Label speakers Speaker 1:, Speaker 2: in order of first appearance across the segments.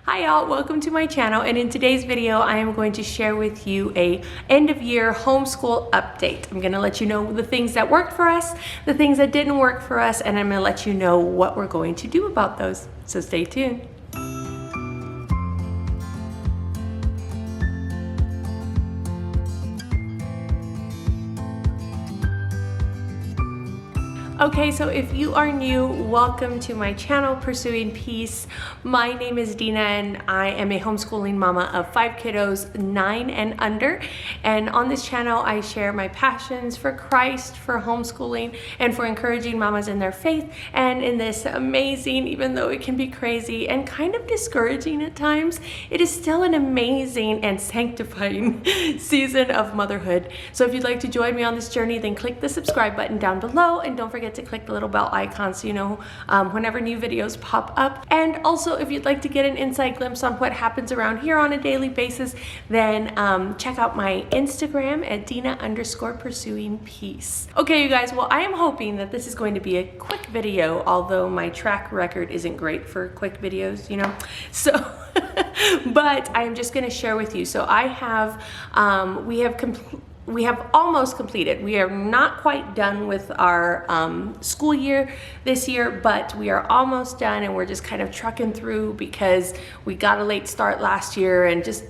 Speaker 1: Hi y'all, welcome to my channel, and in today's video I am going to share with you a end of year homeschool update. I'm going to let you know the things that worked for us, the things that didn't work for us, and I'm going to let you know what we're going to do about those. So stay tuned. Okay, so if you are new, welcome to my channel, Pursuing Peace. My name is Dina and I am a homeschooling mama of 5 kiddos, 9 and under. And on this channel, I share my passions for Christ, for homeschooling, and for encouraging mamas in their faith. And in this amazing, even though it can be crazy and kind of discouraging at times, it is still an amazing and sanctifying season of motherhood. So if you'd like to join me on this journey, then click the subscribe button down below, and don't forget to click the little bell icon so you know whenever new videos pop up. And also, if you'd like to get an inside glimpse on what happens around here on a daily basis, then check out my Instagram at Dina_pursuing_peace. Okay, you guys, well, I am hoping that this is going to be a quick video, although my track record isn't great for quick videos, you know, so but I am just going to share with you. So I have we have almost completed. We are not quite done with our school year this year, but we are almost done, and we're just kind of trucking through because we got a late start last year and just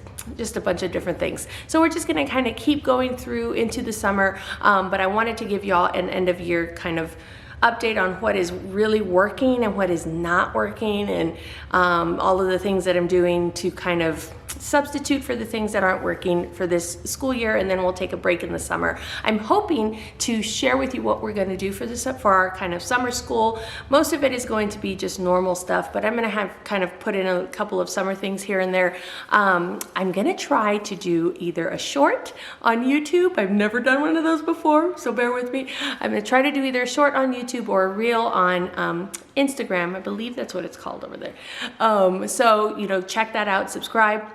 Speaker 1: a bunch of different things. So we're just gonna kind of keep going through into the summer, but I wanted to give y'all an end of year kind of update on what is really working and what is not working, and all of the things that I'm doing to kind of substitute for the things that aren't working for this school year, and then we'll take a break in the summer. I'm hoping to share with you what we're going to do for our kind of summer school. Most of it is going to be just normal stuff, but I'm going to have kind of put in a couple of summer things here and there. I'm going to try to do either a short on YouTube. I've never done one of those before, so bear with me. I'm going to try to do either a short on YouTube or a reel on Instagram. I believe that's what it's called over there. So, you know, check that out, subscribe,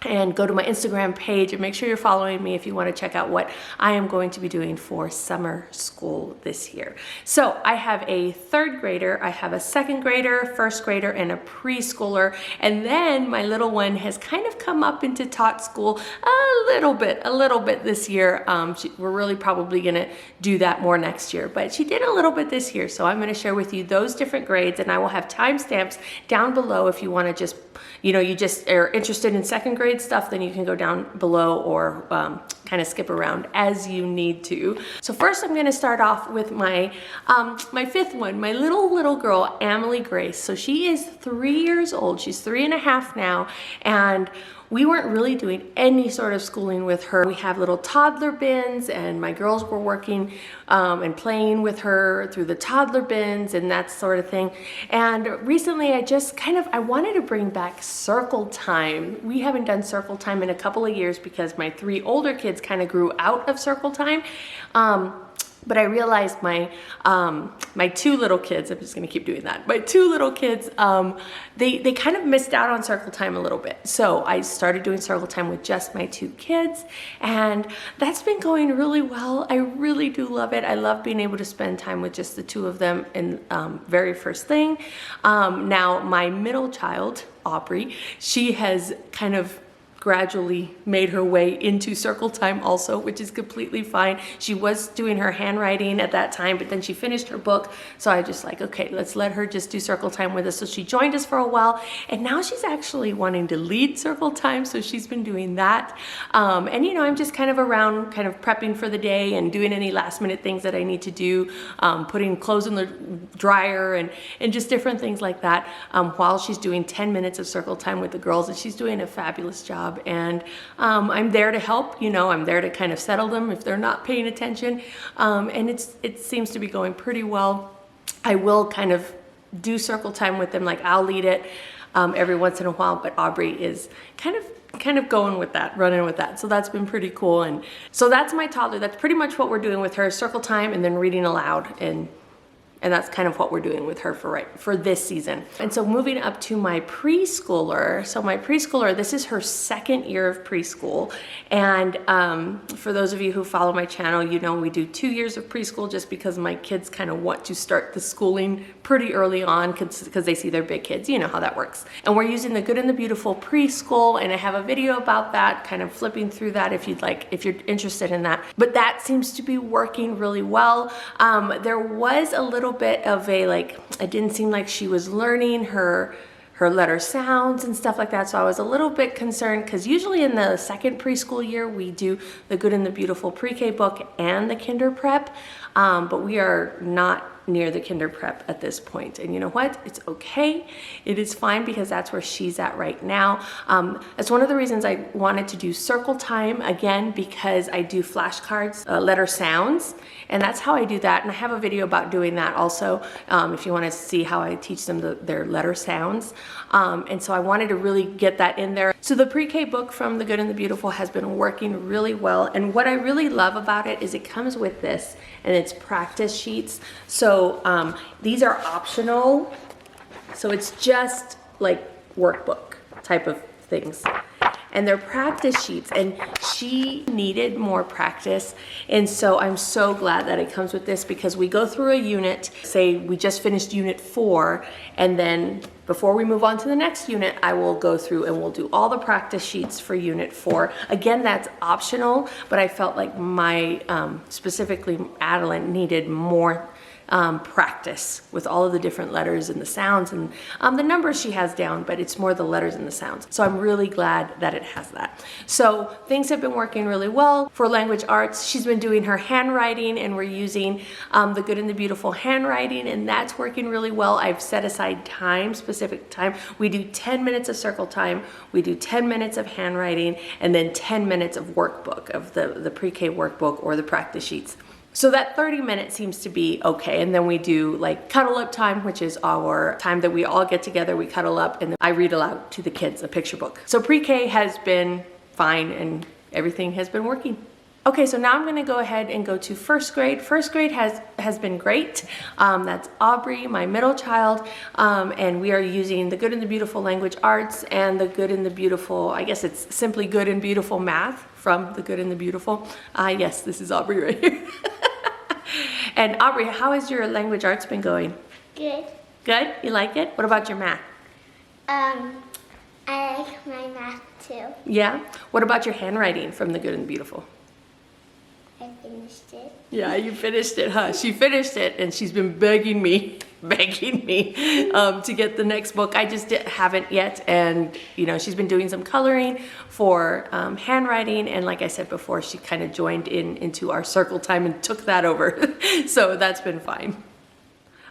Speaker 1: and go to my Instagram page and make sure you're following me if you want to check out what I am going to be doing for summer school this year. So I have a 3rd grader, I have a 2nd grader, 1st grader, and a preschooler. And then my little one has kind of come up into Totl School a little bit this year. We're really probably going to do that more next year, but she did a little bit this year. So I'm going to share with you those different grades, and I will have timestamps down below if you want to just, you know, you just are interested in 2nd grade stuff, then you can go down below or kind of skip around as you need to. So first I'm going to start off with my my 5th one, my little girl, Emily Grace. So she is 3 years old. She's 3.5 now, and we weren't really doing any sort of schooling with her. We have little toddler bins, and my girls were working and playing with her through the toddler bins and that sort of thing. And recently I wanted to bring back circle time. We haven't done circle time in a couple of years because my 3 older kids kind of grew out of circle time. But I realized my 2 little kids, I'm just gonna keep doing that. My 2 little kids, they kind of missed out on circle time a little bit. So I started doing circle time with just my 2 kids, and that's been going really well. I really do love it. I love being able to spend time with just the 2 of them in very first thing. Now my middle child, Aubrey, she has kind of gradually made her way into circle time also, which is completely fine. She was doing her handwriting at that time, but then she finished her book. So I just like, okay, let's let her just do circle time with us. So she joined us for a while, and now she's actually wanting to lead circle time. So she's been doing that. And you know, I'm just kind of around, kind of prepping for the day and doing any last minute things that I need to do, putting clothes in the dryer and just different things like that, while she's doing 10 minutes of circle time with the girls, and she's doing a fabulous job. And I'm there to help, you know, I'm there to kind of settle them if they're not paying attention. And it seems to be going pretty well. I will kind of do circle time with them, like I'll lead it every once in a while, but Aubrey is kind of going with that, running with that. So that's been pretty cool. And so that's my toddler. That's pretty much what we're doing with her, circle time and then reading aloud. And And that's kind of what we're doing with her for this season. And so moving up to my preschooler. So my preschooler, this is her second year of preschool. And for those of you who follow my channel, you know we do 2 years of preschool just because my kids kind of want to start the schooling pretty early on because they see their big kids. You know how that works. And we're using the Good and the Beautiful preschool, and I have a video about that, kind of flipping through that if you'd like, if you're interested in that. But that seems to be working really well. There was a little bit of a, like, it didn't seem like she was learning her letter sounds and stuff like that. So I was a little bit concerned because usually in the second preschool year, we do the Good and the Beautiful pre-K book and the Kinder Prep, but we are not near the Kinder Prep at this point. And you know what? It's okay. It is fine because that's where she's at right now. That's one of the reasons I wanted to do circle time again, because I do flashcards, letter sounds, and that's how I do that. And I have a video about doing that also, if you want to see how I teach them their letter sounds. And so I wanted to really get that in there. So the pre-K book from the Good and the Beautiful has been working really well. And what I really love about it is it comes with this, and it's practice sheets. So these are optional. So it's just like workbook type of things. And they're practice sheets, and she needed more practice. And so I'm so glad that it comes with this, because we go through a unit, say we just finished unit 4, and then before we move on to the next unit, I will go through and we'll do all the practice sheets for unit 4. Again, that's optional, but I felt like my, specifically Adeline, needed more practice with all of the different letters and the sounds and the numbers she has down, but it's more the letters and the sounds. So I'm really glad that it has that. So things have been working really well. For language arts, she's been doing her handwriting, and we're using the Good and the Beautiful handwriting, and that's working really well. I've set aside time, specific time. We do 10 minutes of circle time, we do 10 minutes of handwriting, and then 10 minutes of workbook, of the pre-K workbook or the practice sheets. So that 30 minutes seems to be okay. And then we do like cuddle up time, which is our time that we all get together, we cuddle up, and then I read aloud to the kids a picture book. So pre-K has been fine and everything has been working. Okay, so now I'm gonna go ahead and go to first grade. First grade has been great. That's Aubrey, my middle child, and we are using the Good and the Beautiful Language Arts and the Good and the Beautiful, I guess it's simply Good and Beautiful Math from the Good and the Beautiful. Yes, this is Aubrey right here. And Aubrey, how has your language arts been going?
Speaker 2: Good.
Speaker 1: Good? You like it? What about your math?
Speaker 2: I like my math too.
Speaker 1: Yeah? What about your handwriting from the Good and the Beautiful?
Speaker 2: I finished it.
Speaker 1: Yeah, you finished it, huh? She finished it, and she's been begging me to get the next book. I just haven't yet, and you know, she's been doing some coloring for handwriting, and like I said before, she kind of joined into our circle time and took that over. So that's been fine.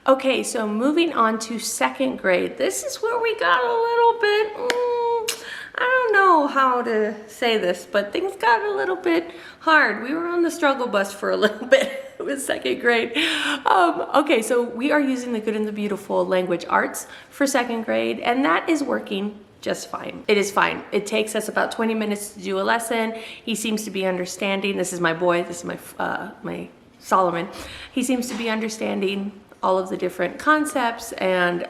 Speaker 1: Okay, so moving on to second grade. This is where we got a little bit, I don't know how to say this, but things got a little bit hard. We were on the struggle bus for a little bit with second grade. Okay, so we are using the Good and the Beautiful Language Arts for second grade, and that is working just fine. It is fine. It takes us about 20 minutes to do a lesson. He seems to be understanding. This is my boy. This is my Solomon. He seems to be understanding all of the different concepts, and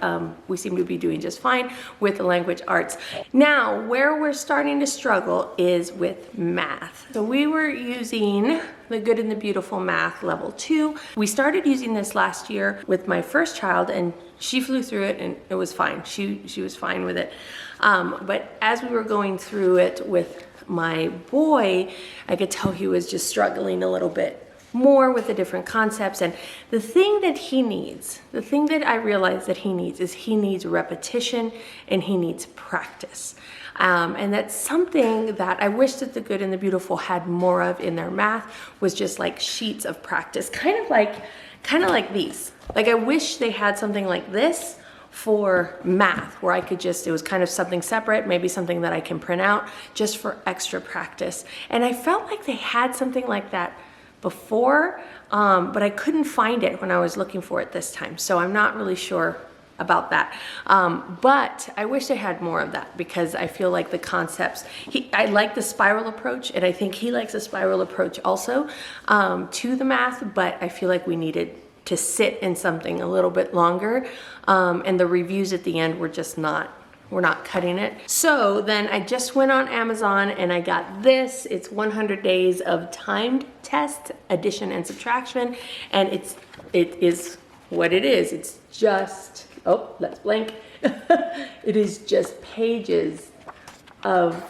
Speaker 1: we seem to be doing just fine with the language arts. Now, where we're starting to struggle is with math. So we were using the Good and the Beautiful Math Level 2. We started using this last year with my first child, and she flew through it, and it was fine. She was fine with it. But as we were going through it with my boy, I could tell he was just struggling a little bit more with the different concepts. And the thing that he needs, the thing that I realized that he needs, is he needs repetition and he needs practice. And that's something that I wish that the Good and the Beautiful had more of in their math, was just like sheets of practice, kind of like these. Like I wish they had something like this for math, where I could just, it was kind of something separate, maybe something that I can print out just for extra practice. And I felt like they had something like that before, but I couldn't find it when I was looking for it this time. So I'm not really sure about that. But I wish they had more of that, because I feel like the concepts, I like the spiral approach, and I think he likes a spiral approach also to the math, but I feel like we needed to sit in something a little bit longer. And the reviews at the end were just not, we're not cutting it. So then I just went on Amazon and I got this. It's 100 days of timed test, addition and subtraction. And it is what it is. It's just, oh, let's blank. It is just pages of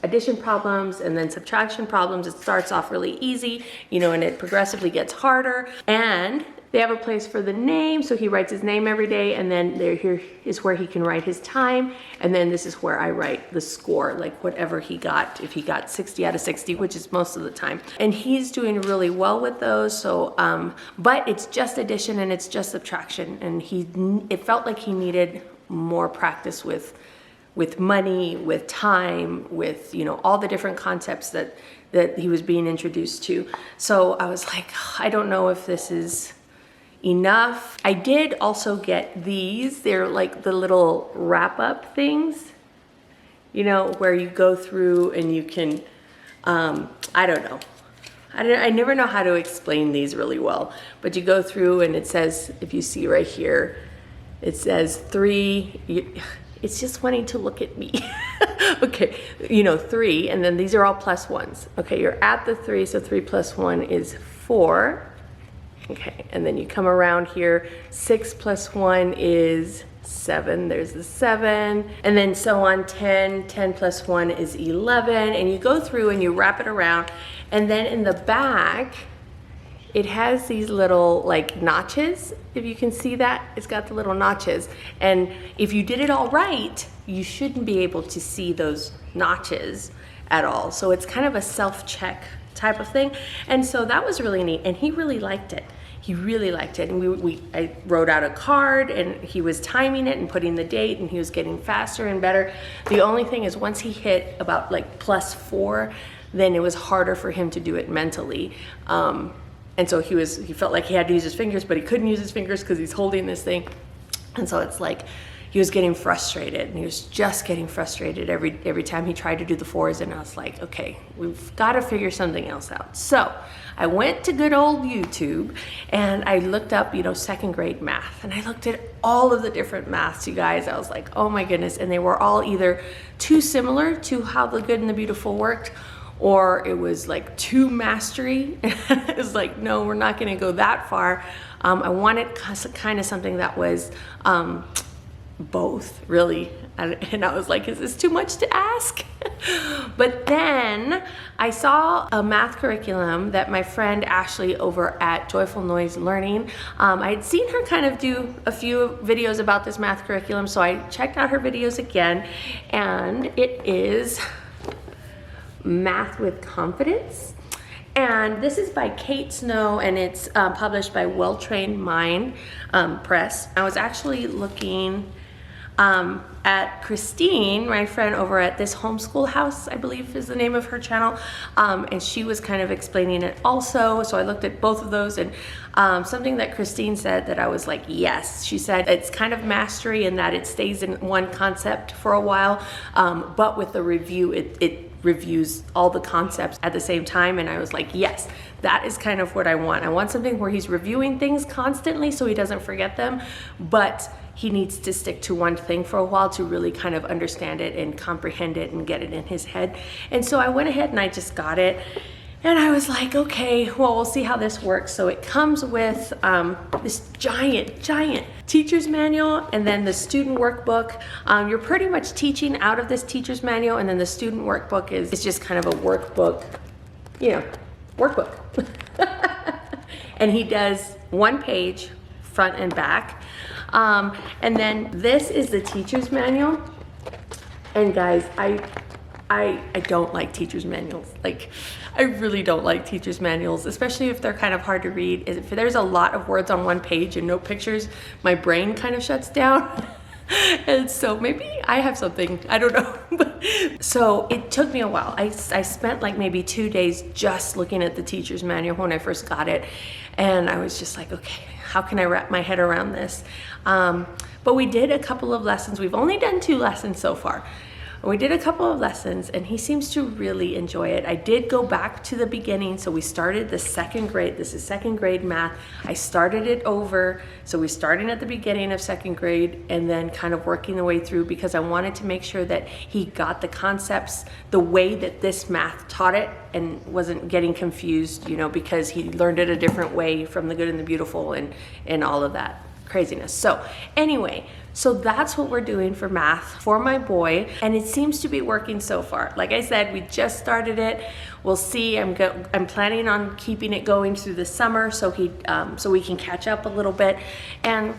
Speaker 1: addition problems and then subtraction problems. It starts off really easy, you know, and it progressively gets harder. And they have a place for the name, so he writes his name every day, and then here is where he can write his time, and then this is where I write the score, like whatever he got, if he got 60 out of 60, which is most of the time. And he's doing really well with those, so, but it's just addition and it's just subtraction, and it felt like he needed more practice with money, with time, with, you know, all the different concepts that he was being introduced to. So I was like, I don't know if this is enough. I did also get these. They're like the little wrap up things, you know, where you go through and you can, I don't know. I never know how to explain these really well, but you go through and it says, if you see right here, it says 3, it's just wanting to look at me. Okay, you know, 3, and then these are all plus ones. Okay, you're at the 3, so 3 plus 1 is 4. Okay, and then you come around here, 6 plus 1 is 7, there's the 7, and then so on, 10 plus 1 is 11, and you go through and you wrap it around, and then in the back, it has these little like notches, if you can see that. It's got the little notches, and if you did it all right, you shouldn't be able to see those notches at all. So it's kind of a self-check type of thing, and so that was really neat, and he really liked it. He really liked it, and I wrote out a card, and he was timing it and putting the date, and he was getting faster and better. The only thing is once he hit about like +4, then it was harder for him to do it mentally. And so he felt like he had to use his fingers, but he couldn't use his fingers because he's holding this thing. And so it's like he was getting frustrated, and he was just getting frustrated every time he tried to do the 4s. And I was like, okay, we've got to figure something else out. So I went to good old YouTube and I looked up, you know, 2nd grade math, and I looked at all of the different maths, you guys. I was like, oh my goodness. And they were all either too similar to How the Good and the Beautiful worked, or it was like too mastery. It was like, no, we're not gonna go that far. I wanted kind of something that was both, really. And I was like, is this too much to ask? But then I saw a math curriculum that my friend Ashley over at Joyful Noise Learning, I had seen her kind of do a few videos about this math curriculum, so I checked out her videos again, and it is Math with Confidence. And this is by Kate Snow, and it's published by Well Trained Mind Press. I was actually looking at Christine, my friend over at This Homeschool House, I believe is the name of her channel, and she was kind of explaining it also. So I looked at both of those, and something that Christine said that I was like, yes. She said it's kind of mastery in that it stays in one concept for a while, but with the review, it reviews all the concepts at the same time. And I was like, yes, that is kind of what I want. I want something where he's reviewing things constantly so he doesn't forget them, but he needs to stick to one thing for a while to really kind of understand it and comprehend it and get it in his head. And so I went ahead and I just got it. And I was like, okay, well, we'll see how this works. So it comes with this giant teacher's manual, and then the student workbook. You're pretty much teaching out of this teacher's manual, and then the student workbook is just kind of a workbook, you know, workbook. And he does 1 page, front and back. And then this is the teacher's manual. And guys, I don't like teacher's manuals. Like, I really don't like teacher's manuals, especially if they're kind of hard to read. If there's a lot of words on 1 page and no pictures, my brain kind of shuts down. And so maybe I have something, I don't know. So it took me a while. I spent like maybe 2 days just looking at the teacher's manual when I first got it. And I was just like, okay, how can I wrap my head around this? But we did a couple of lessons. We've only done 2 lessons so far. We did a couple of lessons and he seems to really enjoy it. I did go back to the beginning. So we started the second grade. This is second grade math. I started it over. So we're starting at the beginning of second grade and then kind of working the way through, because I wanted to make sure that he got the concepts the way that this math taught it and wasn't getting confused, you know, because he learned it a different way from the good and the beautiful and all of that craziness. So anyway, so that's what we're doing for math for my boy, and it seems to be working so far. Like I said, we just started it. We'll see. I'm planning on keeping it going through the summer so we can catch up a little bit. And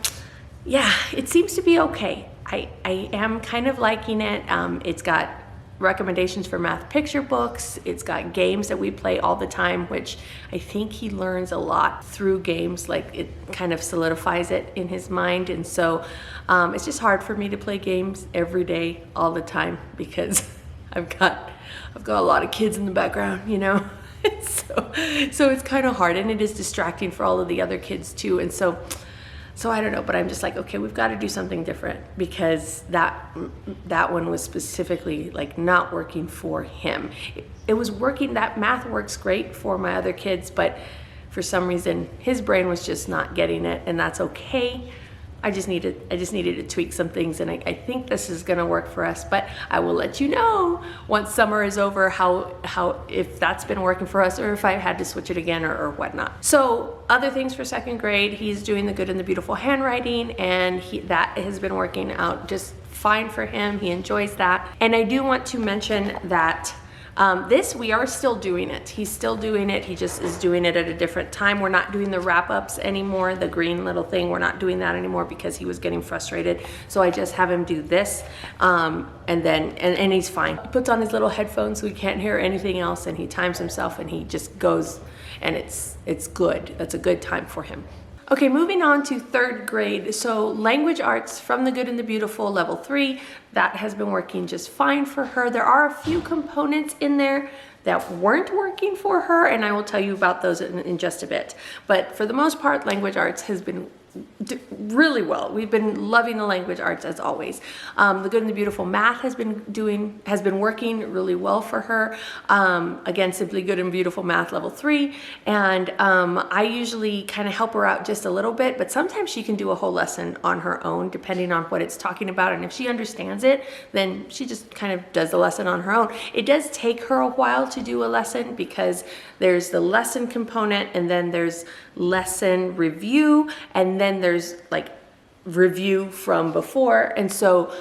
Speaker 1: yeah, it seems to be okay. I am kind of liking it. It's got recommendations for math picture books. It's got games that we play all the time, which I think he learns a lot through games. Like, it kind of solidifies it in his mind. And so it's just hard for me to play games every day all the time, because I've got a lot of kids in the background, you know. So it's kind of hard, and it is distracting for all of the other kids too. And so I don't know, but I'm just like, okay, we've got to do something different, because that one was specifically like not working for him. It was working, that math works great for my other kids, but for some reason his brain was just not getting it, and that's okay. I just needed to tweak some things, and I think this is gonna work for us, but I will let you know once summer is over how if that's been working for us, or if I had to switch it again or whatnot. So other things for second grade, he's doing the good and the beautiful handwriting, and that has been working out just fine for him. He enjoys that. And I do want to mention that this, we are still doing it. He's still doing it. He just is doing it at a different time. We're not doing the wrap-ups anymore, the green little thing. We're not doing that anymore because he was getting frustrated. So I just have him do this, and he's fine. He puts on his little headphones so he can't hear anything else, and he times himself, and he just goes, and it's good. It's a good time for him. Okay, moving on to third grade. So language arts from the good and the beautiful, level 3, that has been working just fine for her. There are a few components in there that weren't working for her, and I will tell you about those in just a bit. But for the most part, language arts has been really well. We've been loving the language arts as always. The good and the beautiful math has been working really well for her. Again, simply good and beautiful math level 3. And I usually kind of help her out just a little bit, but sometimes she can do a whole lesson on her own depending on what it's talking about. And if she understands it, then she just kind of does the lesson on her own. It does take her a while to do a lesson, because there's the lesson component, and then there's lesson review, and then there's like review from before. And so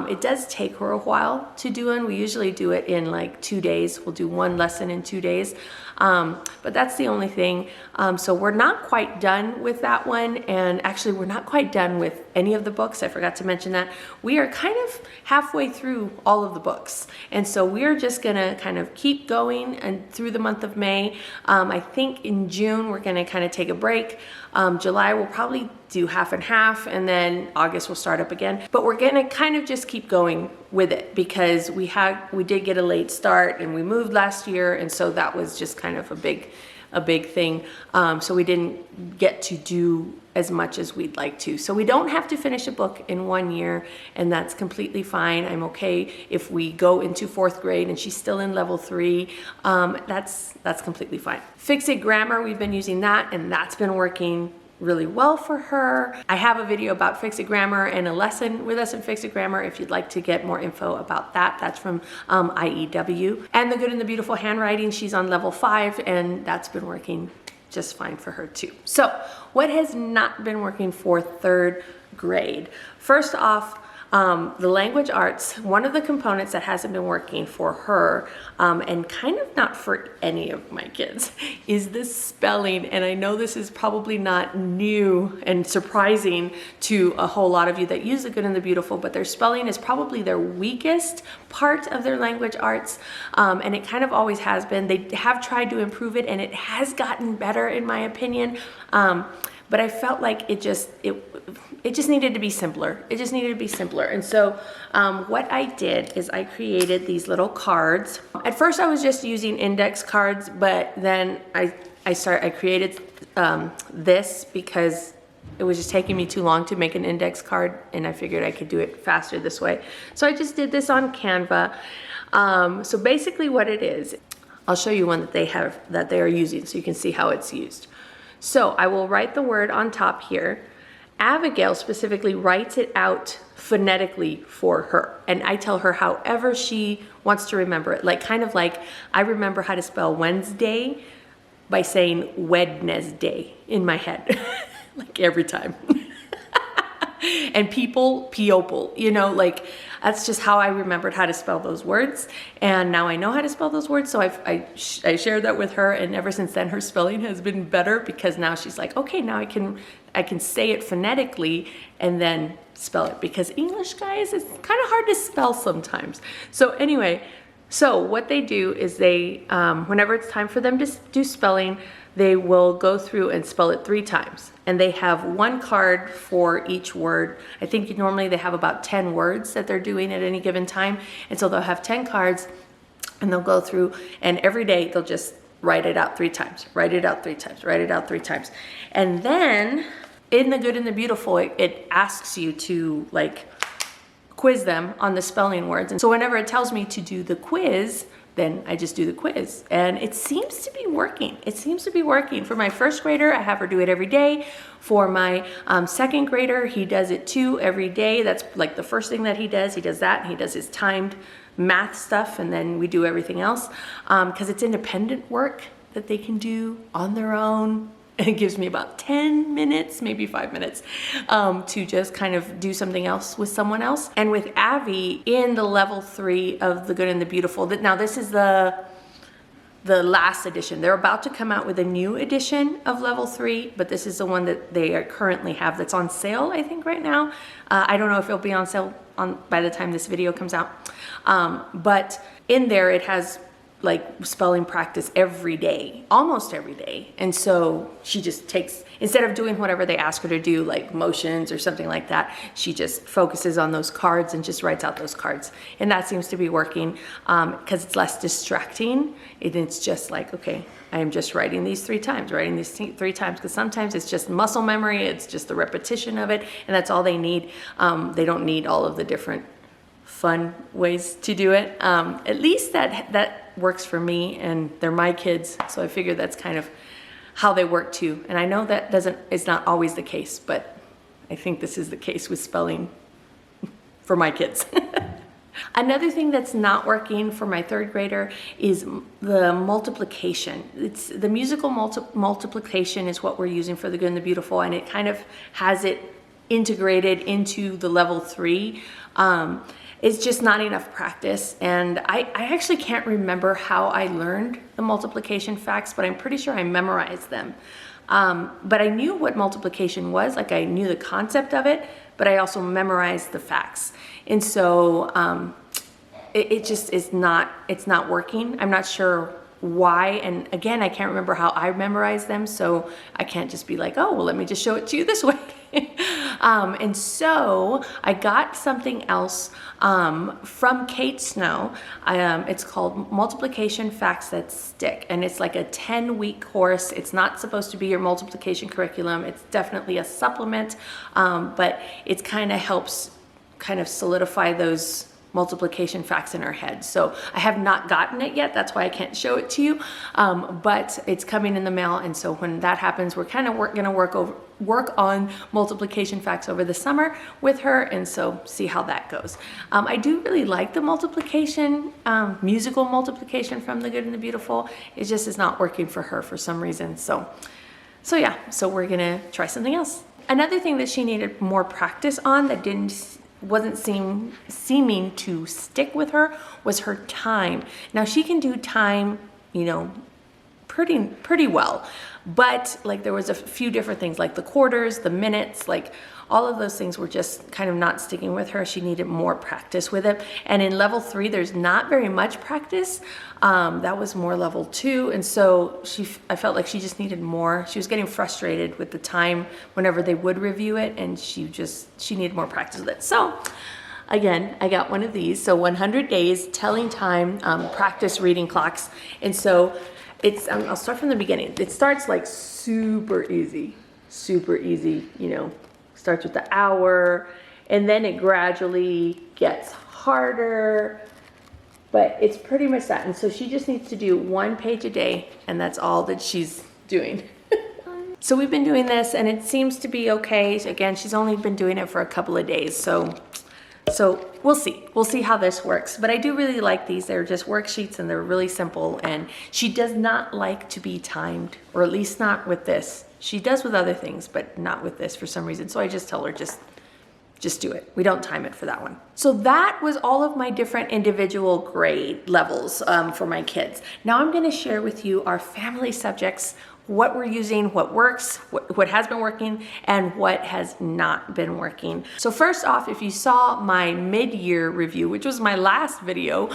Speaker 1: it does take her a while to do, and we usually do it in like 2 days. We'll do one lesson in 2 days. But that's the only thing. So we're not quite done with that one. And actually, we're not quite done with any of the books. I forgot to mention that. We are kind of halfway through all of the books. And so we're just gonna kind of keep going and through the month of May. I think in June, we're gonna kind of take a break. July, we'll probably do half and half, and then August we'll start up again. But we're gonna kind of just keep going with it, because we did get a late start, and we moved last year, and so that was just kind of a big thing. So we didn't get to do as much as we'd like to. So we don't have to finish a book in 1 year, and that's completely fine. I'm okay if we go into 4th grade and she's still in level 3. That's completely fine. Fix-It Grammar, we've been using that, and that's been working really well for her. I have a video about Fix-It Grammar and a lesson with us in Fix-It Grammar if you'd like to get more info about that. That's from IEW. And the good and the beautiful handwriting, she's on level 5, and that's been working just fine for her too. So what has not been working for 3rd grade? First off, the language arts, one of the components that hasn't been working for her, and kind of not for any of my kids, is the spelling. And I know this is probably not new and surprising to a whole lot of you that use the good and the beautiful, but their spelling is probably their weakest part of their language arts, and it kind of always has been. They have tried to improve it, and it has gotten better in my opinion. But I felt like it just needed to be simpler. It just needed to be simpler. And so what I did is I created these little cards. At first I was just using index cards, but then I created this because it was just taking me too long to make an index card, and I figured I could do it faster this way. So I just did this on Canva. So basically what it is, I'll show you one that they are using so you can see how it's used. So I will write the word on top here. Abigail specifically writes it out phonetically for her, and I tell her however she wants to remember it. Like kind of like I remember how to spell Wednesday by saying Wednesday in my head, like every time. And people, people, you know, like that's just how I remembered how to spell those words. And now I know how to spell those words. So I shared that with her. And ever since then, her spelling has been better because now she's like, okay, now I can say it phonetically and then spell it, because English, guys, is kind of hard to spell sometimes. So anyway, so what they do is they, whenever it's time for them to do spelling, they will go through and spell it 3 times. And they have 1 card for each word. I think normally they have about 10 words that they're doing at any given time. And so they'll have 10 cards and they'll go through, and every day they'll just write it out 3 times, write it out 3 times, write it out 3 times. And then in the Good and the Beautiful, it asks you to like quiz them on the spelling words. And so whenever it tells me to do the quiz, then I just do the quiz, and it seems to be working. It seems to be working. For my 1st grader, I have her do it every day. For my 2nd grader, he does it too every day. That's like the first thing that he does. He does that, and he does his timed math stuff, and then we do everything else because it's independent work that they can do on their own. And it gives me about 10 minutes, maybe 5 minutes, to just kind of do something else with someone else. And with Abby in the level 3 of the Good and the Beautiful, now this is the last edition. They're about to come out with a new edition of level 3, but this is the one that they currently have that's on sale, I think, right now. I don't know if it'll be on sale by the time this video comes out. But in there, it has like spelling practice every day, almost every day. And so she just takes, instead of doing whatever they ask her to do, like motions or something like that, she just focuses on those cards and just writes out those cards. And that seems to be working because it's less distracting. It's just like, okay, I am just writing these 3 times, writing these 3 times, because sometimes it's just muscle memory, it's just the repetition of it, and that's all they need. They don't need all of the different fun ways to do it. At least that works for me, and they're my kids, so I figure that's kind of how they work too. And I know that is not always the case, but I think this is the case with spelling for my kids. Another thing that's not working for my 3rd grader is the multiplication. It's the musical multiplication is what we're using for the Good and the Beautiful, and it kind of has it integrated into the level 3. It's just not enough practice, and I actually can't remember how I learned the multiplication facts, but I'm pretty sure I memorized them. But I knew what multiplication was, like I knew the concept of it, but I also memorized the facts. And so it just is not, it's not working. I'm not sure why, and again, I can't remember how I memorized them, so I can't just be like, oh, well, let me just show it to you this way. And so I got something else from Kate Snow. It's called Multiplication Facts That Stick, and it's like a 10-week course. It's not supposed to be your multiplication curriculum. It's definitely a supplement, but it kind of helps kind of solidify those multiplication facts in our head. So I have not gotten it yet. That's why I can't show it to you. But it's coming in the mail. And so when that happens, we're kind of going to work on multiplication facts over the summer with her. And so see how that goes. I do really like the multiplication, musical multiplication from the Good and the Beautiful. It just is not working for her for some reason. So yeah, so we're going to try something else. Another thing that she needed more practice on that wasn't seeming to stick with her was her time. Now she can do time, you know, pretty well, but like there was a few different things like the quarters, the minutes, like all of those things were just kind of not sticking with her. She needed more practice with it. And in level 3, there's not very much practice. That was more level 2. And so I felt like she just needed more. She was getting frustrated with the time whenever they would review it, and she needed more practice with it. So again, I got one of these. So 100 days, telling time, practice reading clocks. And so I'll start from the beginning. It starts like super easy. super easy, you know, starts with the hour and then it gradually gets harder, but it's pretty much that. And so she just needs to do 1 page a day, and that's all that she's doing. So we've been doing this and it seems to be okay. Again, she's only been doing it for a couple of days. So we'll see. We'll see how this works. But I do really like these. They're just worksheets and they're really simple. And she does not like to be timed, or at least not with this. She does with other things, but not with this for some reason. So I just tell her, just do it. We don't time it for that one. So that was all of my different individual grade levels for my kids. Now I'm gonna share with you our family subjects, what we're using, what works, what has been working, and what has not been working. So first off, if you saw my mid-year review, which was my last video,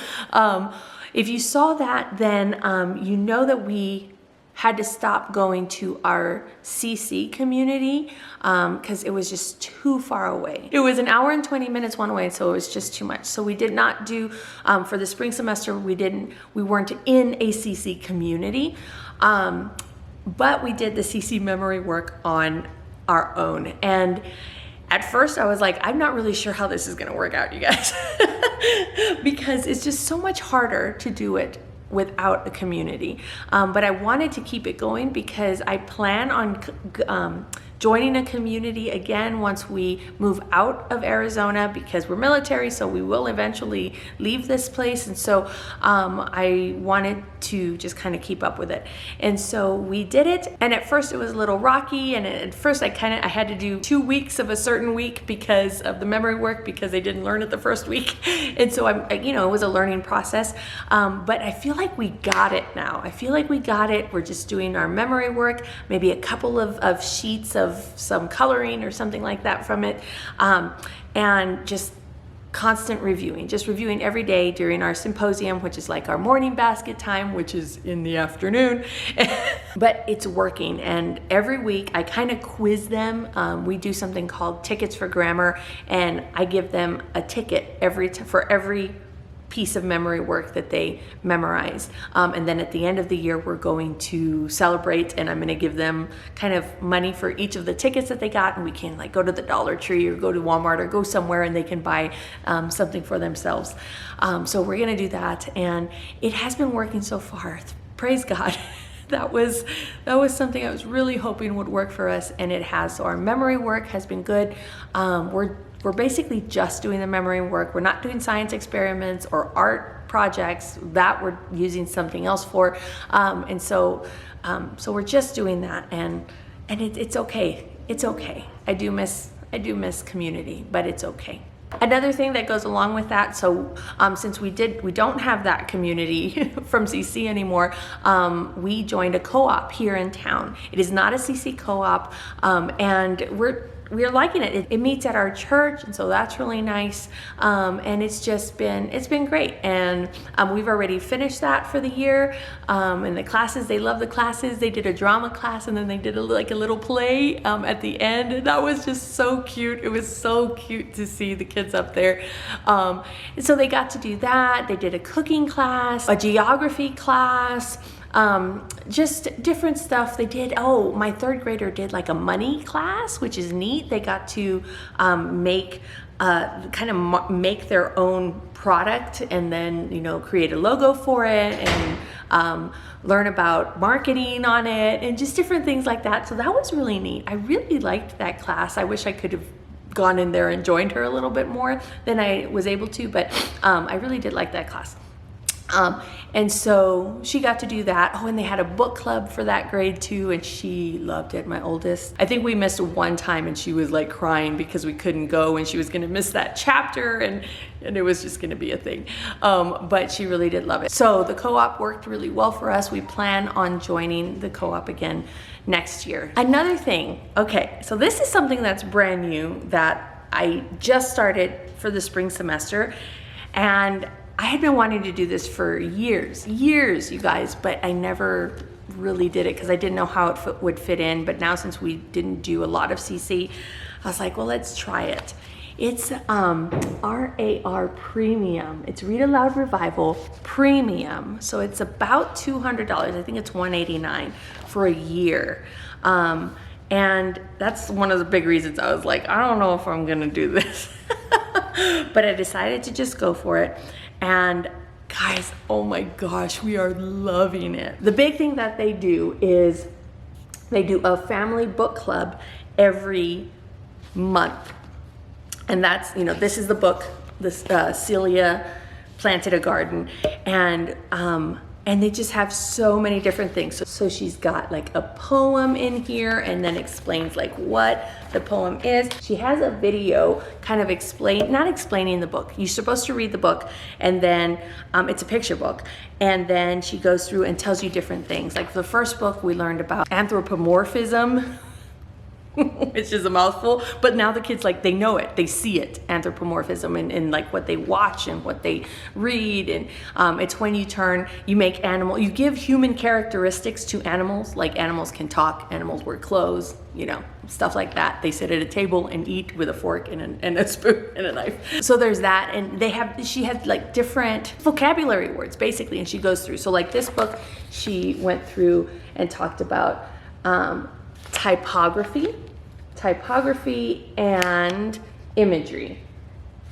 Speaker 1: if you saw that, then you know that we had to stop going to our CC community because it was just too far away. It was 1 hour and 20 minutes one way, so it was just too much. So we did not do, for the spring semester, we weren't in a CC community, but we did the CC memory work on our own. And at first I was like, I'm not really sure how this is gonna work out, you guys, because it's just so much harder to do it without a community. But I wanted to keep it going because I plan on joining a community again once we move out of Arizona, because we're military, so we will eventually leave this place. And so I wanted to just kind of keep up with it. And so we did it. And at first it was a little rocky. And at first I had to do 2 weeks of a certain week because of the memory work, because they didn't learn it the first week. And so it was a learning process. But I feel like we got it now. I feel like we got it. We're just doing our memory work, maybe a couple of sheets of some coloring or something like that from it, and just constant reviewing, just reviewing every day during our symposium, which is like our morning basket time, which is in the afternoon. But it's working, and every week I kind of quiz them. We do something called Tickets for Grammar, and I give them a ticket for every piece of memory work that they memorize. And then at the end of the year, we're going to celebrate, and I'm gonna give them kind of money for each of the tickets that they got, and we can like go to the Dollar Tree or go to Walmart or go somewhere and they can buy something for themselves. So we're gonna do that, and it has been working so far. Praise God. That was something I was really hoping would work for us, and it has. So our memory work has been good. We're basically just doing the memory work. We're not doing science experiments or art projects that we're using something else for. And so we're just doing that, and it's okay. It's okay. I do miss community, but it's okay. Another thing that goes along with that, so since we don't have that community from CC anymore, we joined a co-op here in town. It is not a CC co-op, and we're liking it. It meets at our church, and so that's really nice. And it's been great. And we've already finished that for the year. And the classes, they love the classes. They did a drama class, and then they did a little play at the end. And that was just so cute. It was so cute to see the kids up there. And so they got to do that. They did a cooking class, a geography class, just different stuff. They did, my 3rd grader did like a money class, which is neat. They got to make their own product, and then create a logo for it, and learn about marketing on it, and just different things like that. So that was really neat. I really liked that class. I wish I could have gone in there and joined her a little bit more than I was able to, but I really did like that class. And so she got to do that. And they had a book club for that grade too, and she loved it, my oldest. I think we missed one time, and she was like crying because we couldn't go, and she was gonna miss that chapter, and it was just gonna be a thing. But she really did love it. So the co-op worked really well for us. We plan on joining the co-op again next year. Another thing, okay, so this is something that's brand new that I just started for the spring semester, and I had been wanting to do this for years, you guys, but I never really did it because I didn't know how it would fit in. But now, since we didn't do a lot of CC, I was like, well, let's try it. It's RAR Premium. It's Read Aloud Revival Premium. So it's about $200. I think it's $189 for a year. And that's one of the big reasons I was like, I don't know if I'm gonna do this. But I decided to just go for it. And guys, oh my gosh, we are loving it. The big thing that they do is they do a family book club every month. And that's, you know, this is the book, this Celia Planted a Garden. And they just have so many different things. So she's got like a poem in here and then explains like what the poem is. She has a video kind of not explaining the book. You're supposed to read the book and then it's a picture book. And then she goes through and tells you different things. Like the first book we learned about anthropomorphism, which is a mouthful, but now the kids, like, they know it, they see it, anthropomorphism, in like what they watch and what they read. And it's when you make you give human characteristics to animals, like animals can talk, animals wear clothes, you know, stuff like that. They sit at a table and eat with a fork and a spoon and a knife. So there's that, and she has like different vocabulary words basically, and she goes through. So like this book, she went through and talked about typography and imagery.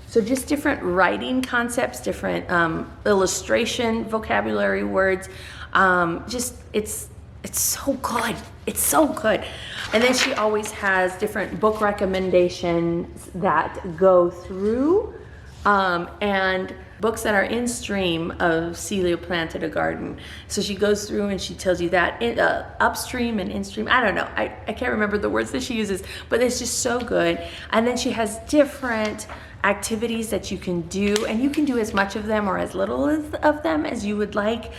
Speaker 1: So just different writing concepts, different illustration vocabulary words. It's so good. It's so good. And then she always has different book recommendations that go through and books that are in stream of Celia Planted a Garden. So she goes through and she tells you that upstream and instream. I don't know. I can't remember the words that she uses, but it's just so good. And then she has different activities that you can do, and you can do as much of them or as little of them as you would like.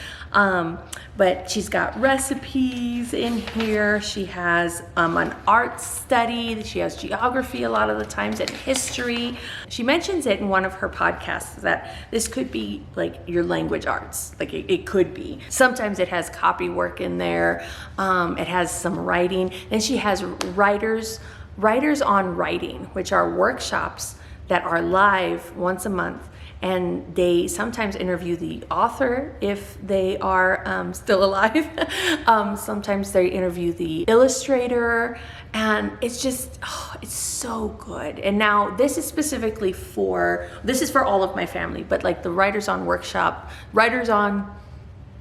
Speaker 1: But she's got recipes in here. She has an art study. She has geography a lot of the times, and history. She mentions it in one of her podcasts that this could be like your language arts. Like it could be. Sometimes it has copy work in there. It has some writing. Then she has writers on writing, which are workshops that are live once a month, and they sometimes interview the author if they are still alive. Sometimes they interview the illustrator, and it's just, it's so good. And now this is specifically for all of my family, but like the writers on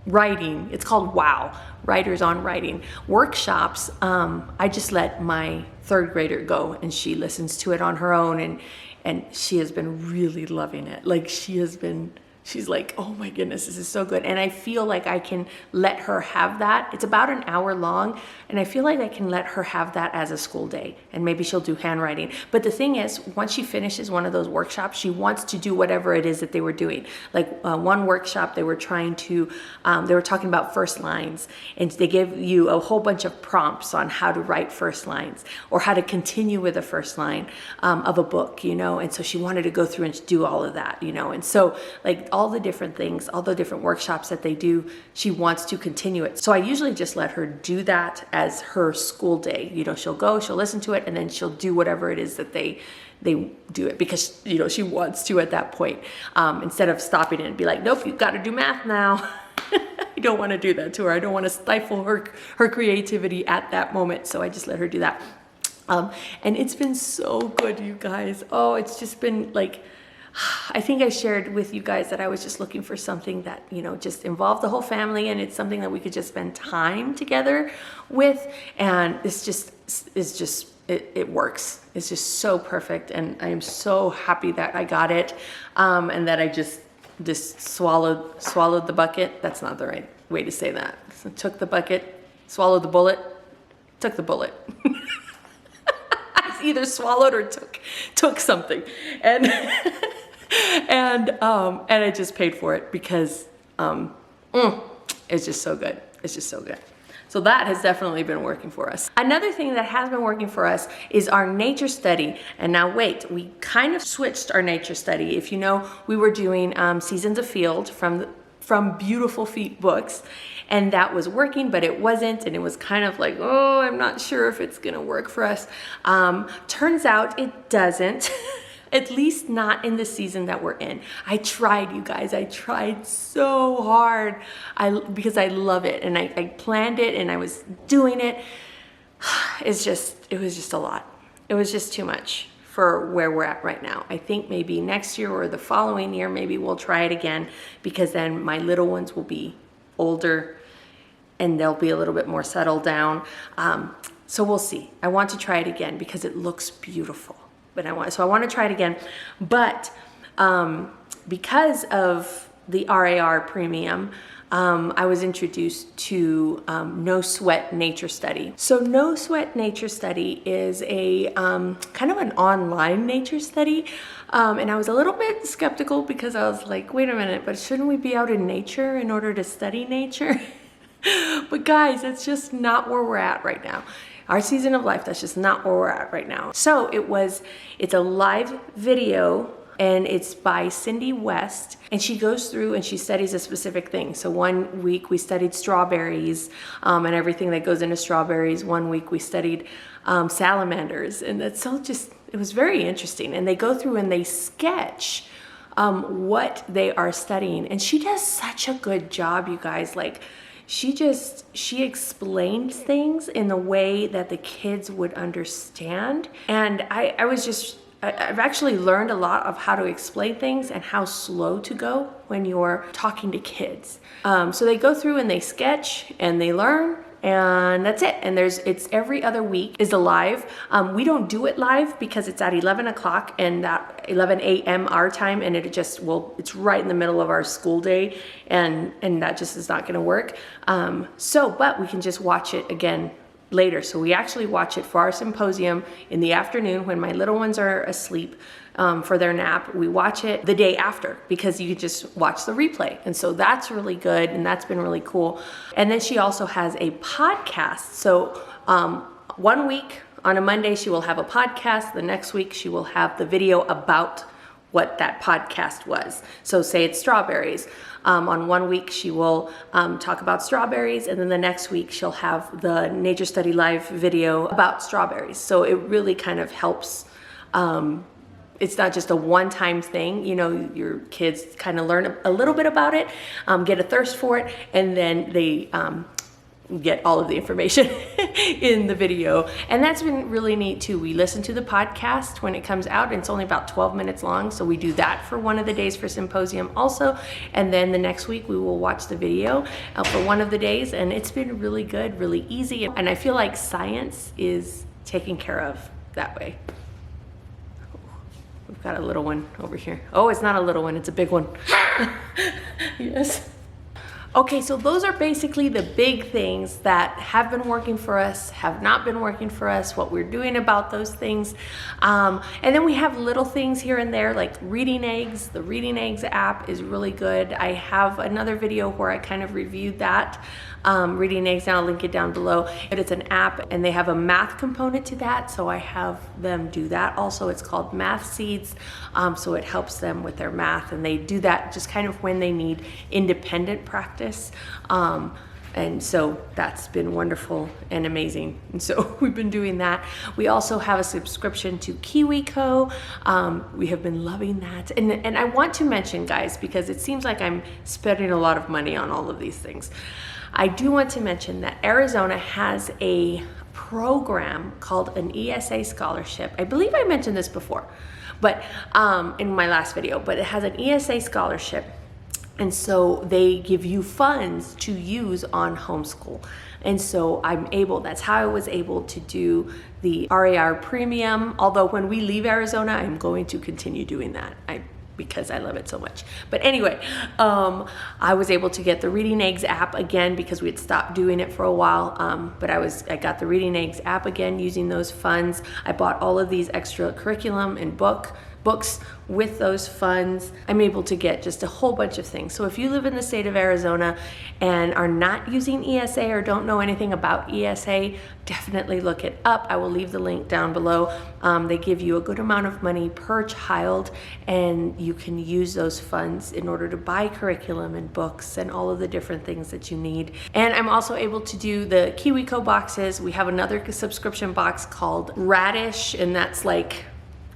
Speaker 1: writing, it's called WOW, Writers on Writing workshops. I just let my third grader go, and she listens to it on her own, and she has been really loving it. Like she's like, oh my goodness, this is so good. And I feel like I can let her have that. It's about an hour long, and I feel like I can let her have that as a school day, and maybe she'll do handwriting. But the thing is, once she finishes one of those workshops, she wants to do whatever it is that they were doing. Like one workshop, they were talking about first lines, and they give you a whole bunch of prompts on how to write first lines or how to continue with the first line of a book, you know? And so she wanted to go through and do all of that, you know? And so like all the different things, all the different workshops that they do, she wants to continue it. So I usually just let her do that as her school day. You know, she'll go, she'll listen to it, and then she'll do whatever it is that they do it, because, you know, she wants to at that point, instead of stopping it and be like, nope, you've got to do math now. I don't want to do that to her. I don't want to stifle her creativity at that moment. So I just let her do that. And it's been so good, you guys. Oh, it's just been like, I think I shared with you guys that I was just looking for something that, you know, just involved the whole family, and it's something that we could just spend time together with. And this just is just, it works. It's just so perfect. And I am so happy that I got it. And that I just swallowed the bucket. That's not the right way to say that. So took the bucket, swallowed the bullet, took the bullet. I either swallowed or took something. And and I just paid for it because it's just so good. It's just so good. So that has definitely been working for us. Another thing that has been working for us is our nature study. And now wait, we kind of switched our nature study. If you know, we were doing Seasons of Field from Beautiful Feet books, and that was working, but it wasn't, and it was kind of like, oh, I'm not sure if it's gonna work for us. Turns out it doesn't. At least not in the season that we're in. I tried, you guys. I tried so hard because I love it, and I planned it, and I was doing it. it was just a lot. It was just too much for where we're at right now. I think maybe next year or the following year, maybe we'll try it again, because then my little ones will be older and they'll be a little bit more settled down. So we'll see. I want to try it again because it looks beautiful. But I want to try it again. But because of the RAR premium, I was introduced to No Sweat Nature Study. So No Sweat Nature Study is a kind of an online nature study. And I was a little bit skeptical because I was like, wait a minute, but shouldn't we be out in nature in order to study nature? But guys, it's just not where we're at right now. Our season of life, that's just not where we're at right now. So it's a live video, and it's by Cindy West, and she goes through and she studies a specific thing. So one week we studied strawberries and everything that goes into strawberries. One week we studied salamanders, and it was very interesting. And they go through and they sketch what they are studying, and she does such a good job, you guys. Like, she explains things in the way that the kids would understand. And I've actually learned a lot of how to explain things and how slow to go when you're talking to kids. So they go through and they sketch and they learn, and that's it. And it's every other week is live. We don't do it live because it's at 11 o'clock and that 11 a.m. our time, and it's right in the middle of our school day, and that just is not gonna work. But we can just watch it again later. So we actually watch it for our symposium in the afternoon when my little ones are asleep for their nap. We watch it the day after because you can just watch the replay. And so that's really good, and that's been really cool. And then she also has a podcast. So 1 week on a Monday, she will have a podcast. The next week, she will have the video about what that podcast was. So say it's strawberries. On 1 week, she will talk about strawberries, and then the next week she'll have the Nature Study Live video about strawberries. So it really kind of helps. It's not just a one-time thing, your kids kind of learn a little bit about it, get a thirst for it, and then they get all of the information in the video. And that's been really neat too. We listen to the podcast when it comes out, and it's only about 12 minutes long. So we do that for one of the days for symposium also. And then the next week we will watch the video for one of the days. And it's been really good, really easy. And I feel like science is taken care of that way. We've got a little one over here. Oh, it's not a little one, it's a big one. Yes. Okay, so those are basically the big things that have been working for us, have not been working for us, what we're doing about those things. And then we have little things here and there like Reading Eggs. The Reading Eggs app is really good. I have another video where I kind of reviewed that. Reading Eggs, and I'll link it down below. But it's an app and they have a math component to that, so I have them do that also. It's called Math Seeds, so it helps them with their math, and they do that just kind of when they need independent practice. And so that's been wonderful and amazing. And so we've been doing that. We also have a subscription to KiwiCo. We have been loving that. And I want to mention, guys, because it seems like I'm spending a lot of money on all of these things. I do want to mention that Arizona has a program called an ESA scholarship. I believe I mentioned this before, but in my last video, but it has an ESA scholarship. And so they give you funds to use on homeschool. And so that's how I was able to do the RAR premium. Although when we leave Arizona, I'm going to continue doing that because I love it so much. But anyway, I was able to get the Reading Eggs app again because we had stopped doing it for a while. But I got the Reading Eggs app again using those funds. I bought all of these extra curriculum and books with those funds. I'm able to get just a whole bunch of things. So if you live in the state of Arizona and are not using ESA or don't know anything about ESA, definitely look it up. I will leave the link down below. They give you a good amount of money per child, and you can use those funds in order to buy curriculum and books and all of the different things that you need. And I'm also able to do the KiwiCo boxes. We have another subscription box called Radish, and that's like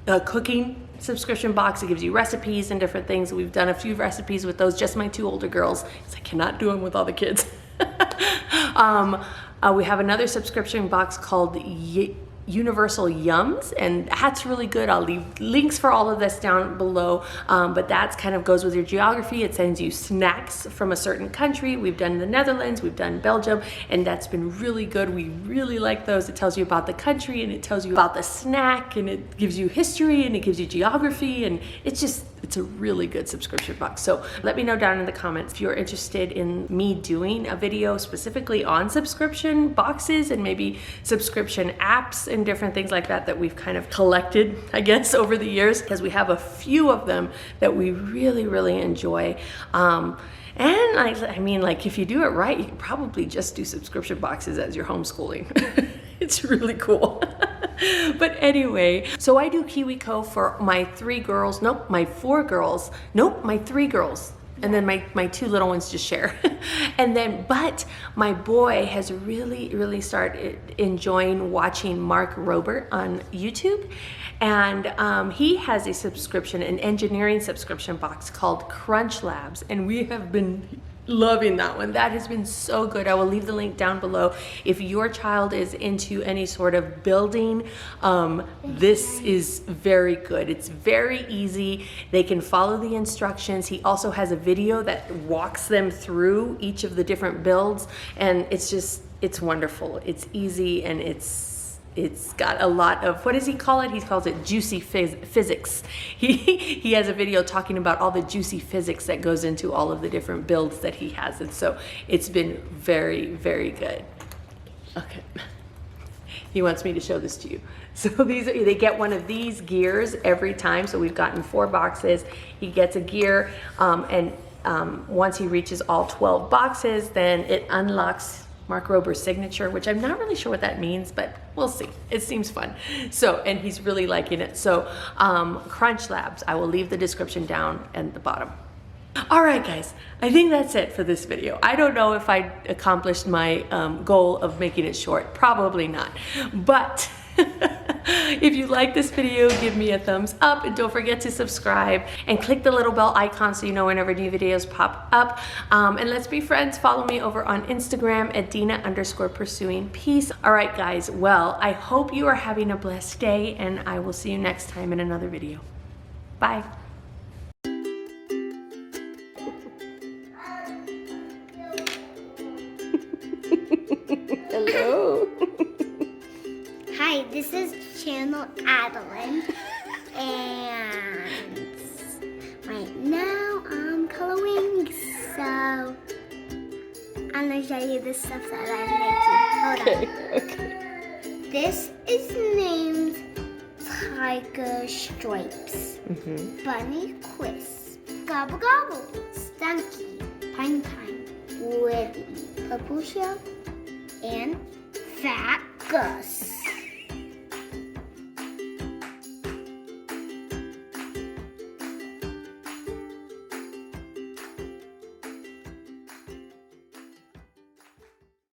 Speaker 1: a cooking subscription box. It gives you recipes and different things. We've done a few recipes with those, just my two older girls, because I cannot do them with all the kids. We have another subscription box called Universal Yums, and that's really good. I'll leave links for all of this down below, but that's kind of goes with your geography. It sends you snacks from a certain country. We've done the Netherlands, we've done Belgium, and that's been really good. We really like those. It tells you about the country, and it tells you about the snack, and it gives you history, and it gives you geography, and it's a really good subscription box. So let me know down in the comments if you're interested in me doing a video specifically on subscription boxes and maybe subscription apps and different things like that we've kind of collected, I guess, over the years, because we have a few of them that we really, really enjoy. And I mean, like, if you do it right, you can probably just do subscription boxes as you're homeschooling. It's really cool. But anyway, so I do KiwiCo for my 3 girls, nope, my 4 girls, nope, my 3 girls. And then my 2 little ones just share. And then, but my boy has really started enjoying watching Mark Robert on YouTube. And he has a subscription, an engineering subscription box called Crunch Labs. And we have been loving that one. That has been so good. I will leave the link down below. If your child is into any sort of building, this is very good. It's very easy. They can follow the instructions. He also has a video that walks them through each of the different builds, and it's wonderful. It's easy, and it's got a lot of, what does he call it? He calls it juicy physics. He has a video talking about all the juicy physics that goes into all of the different builds that he has. And so it's been very good. Okay. He wants me to show this to you. So they get one of these gears every time. So we've gotten 4 boxes. He gets a gear, and once he reaches all 12 boxes, then it unlocks Mark Rober's signature, which I'm not really sure what that means, but we'll see. It seems fun. So, and he's really liking it. So, Crunch Labs, I will leave the description down at the bottom. All right, guys, I think that's it for this video. I don't know if I accomplished my goal of making it short. Probably not. But if you like this video, give me a thumbs up, and don't forget to subscribe and click the little bell icon so you know whenever new videos pop up. And let's be friends. Follow me over on Instagram at Dina_pursuing_peace. All right, guys. Well, I hope you are having a blessed day, and I will see you next time in another video. Bye. Hello.
Speaker 2: Hi, this is Channel Adeline, and right now I'm coloring, so I'm gonna show you the stuff that I'm making. Hold on.
Speaker 1: Okay.
Speaker 2: This is named Tiger Stripes, Bunny Quiz, Gobble Gobble, Stunky, Pine Pine, Woody, Purple Shell, and Fat Gus.